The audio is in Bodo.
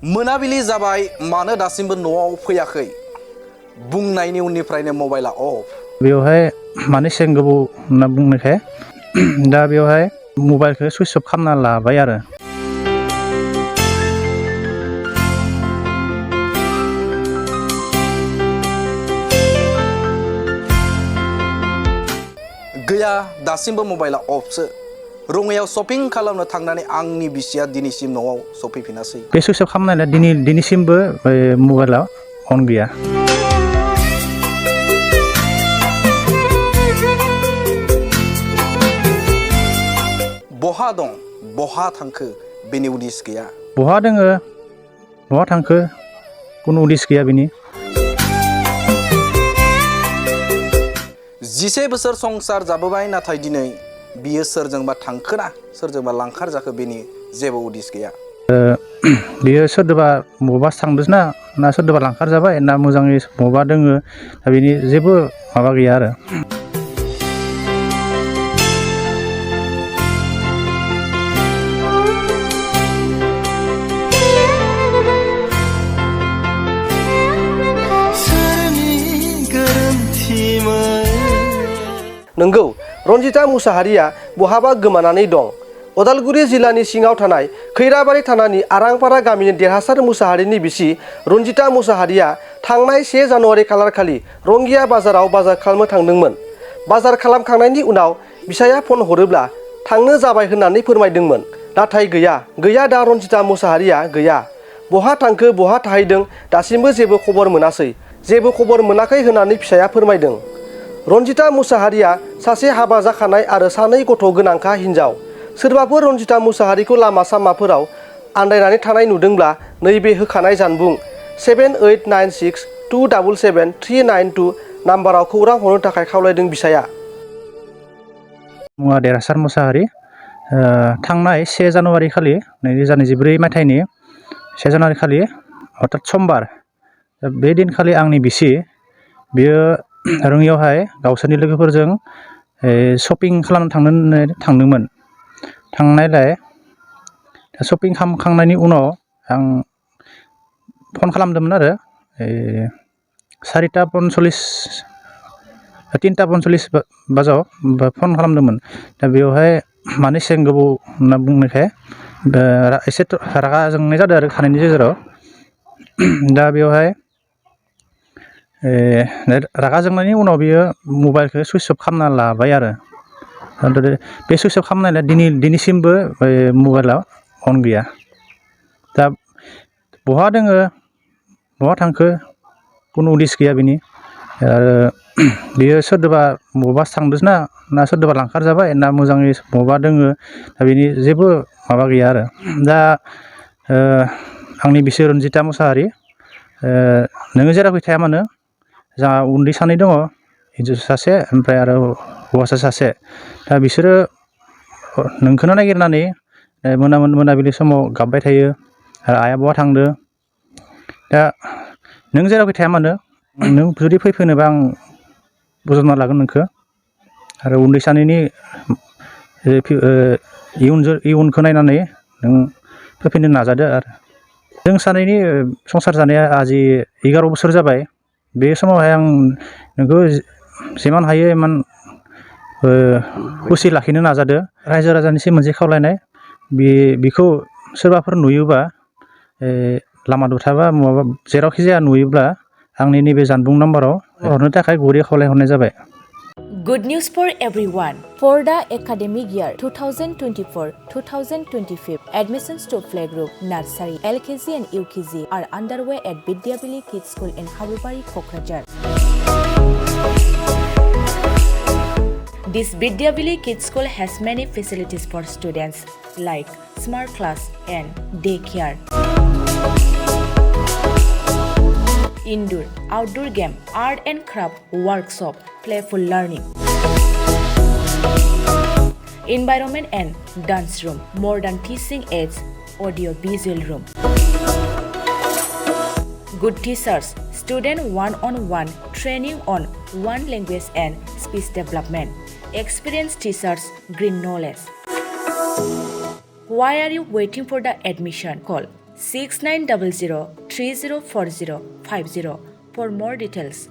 मोनाबिलि जाबाय मानो दासिमबो न'आव फैयाखै बुंनायनि उननिफ्रायनो मबाइला अफ बेवहाय माने एसेबां गोबाव होनना बुंनायखाय दा बेवहाय मबाइलखौ सुइच अफ खालामना लाबाय आरो गैया दासिमबो मबाइला अफसो रङियाव शपिं खालामनो थांनानै आंनि बिसिया दिनैसिम न'आव सफैफिनासै बे सुइच अफ खालामनायना दिनैसिमबो मबाइला अन गैया बहा दं बहा थांखो बेनि उदिस गैया बहा दोङो बहा थांखो कुनु उदिस गैया बेनि 11 बोसोर संसार जाबोबाय नाथाय दिनै बियो सोरजोंबा थांखोना सोरजोंबा लांखार जाखो बेनि जेबो उदिस गैया बियो सोरदोबा बबा थांदोंना ना सोरदोबा लांखार जाबाय ना मोजाङै बबा दोङो दा बेनि जेबो माबा गैया आरो नंगौ रन्जिता मुसाहारिया बहाबा गोमानानै दं उदालगुरि जिल्लानि सिङाव थानाय खैराबारि थानानि आरांपारा गामिनि देरहासार मुसाहारिनि बिसि रन्जिता मुसाहारिया थांनाय 1 जानुवारि खालारखालि रंगिया बाजाराव बाजार खालामनो थांदोंमोन बाजार खालामखांनायनि उनाव बिसाया फन हरोब्ला थांनो जाबाय होननानै फोरमायदोंमोन नाथाय गैया दा रन्जिता मुसाहारिया गैया बहा थांखो बहा थाहैदों दासिमबो जेबो खबर मोनासै जेबो खबर मोनाखै होननानै फिसाया फोरमायदों रन्जिता मुसाहारिया सासे हाबा जाखानाय आरो 2 गथ' गोनांखा हिन्जाव सोरबाफोर रन्जिता मुसाहारिखौ लामा सामाफोराव आन्दायनानै थानाय नुदोंब्ला नैबे होखानाय जानबुं 7896277392 नाम्बाराव खौरां हरनो थाखाय खावलायदों बिसाया मुङा देरहासार मुसाहारि थांनाय 1 जानुवारि खालि 2024 मायथाइनि 1 जानुवारि खालि अर्थात समबार बे दिनखालि आंनि बिसि बियो रङियावहाय गावसोरनि लोगोफोरजों शपिं खालामनो थांदोंमोन थांनायलाय शपिं खालामखांनायनि उनाव आं फन खालामदोंमोन आरो 3:45 बाजाव फन खालामदोंमोन दा बेवहाय माने एसेबां गोबाव होनना बुंनायखाय एसे रागा जोंनाय जादों आरो खानायनि गेजेराव दा बेवहाय रागा जोंनायनि उनाव बियो मबाइलखौ सुइच अफ खालामना लाबाय आरो बे सुइच अफ खालामनायना दिनैसिमबो मबाइला अन गैया दा बहा दोङो बहा थांखो कुनु उदिस गैया बेनि आरो बियो सोरदोबा बबा थांदोंना ना सोरदोबा लांखार जाबाय ना मोजाङै बबा दोङो दा बेनि जेबो माबा गैया आरो दा आंनि बिसि रन्जिता मुसाहारि नोङो जेरावखि थाया मानो जोंहा उन्दै 2 दङ हिन्जावसा सासे ओमफ्राय आरो हौवासा सासे दा बिसोरो नोंखौनो नागिरनानै मोनाबिलि समाव गाबबाय थायो आरो आइया बहा थांदो दा नों जेरावखि थाया मानो नों जुदि फैफिनोबा आं बजबना लागोन नोंखौ आरो उन्दै 2नि इयुनखौ नायनानै नों फैफिननो नाजादो आरो जों 2नि संसार जानाया आजि 11 बोसोर जाबाय बे समावहाय आं नोंखौ जिमान हायो इमान खुसि लाखिनो नाजादो रायजो राजानिसिम मोनसे खावलायनाय बेखौ सोरबाफोर नुयोबा लामा दथाबा माबा जेरावखि जाया नुयोब्ला आंनि नैबे जानबुं नाम्बाराव हरनो थाखाय गुरै खावलायहरनाय जाबाय Good news for everyone. For the academic year 2024-2025, admissions to playgroup, nursery, LKG and UKG are underway at Vidyavili Kids School in Habubari, Kokrajhar. This Vidyavili Kids School has many facilities for students like smart class and daycare. Indoor, outdoor game, art and craft workshop, playful learning, environment and dance room, modern teaching aids, audio visual room. Good teachers, student one-on-one training on one language and speech development. Experienced teachers, green knowledge. Why are you waiting for the admission? Call 6900 304050 for more details.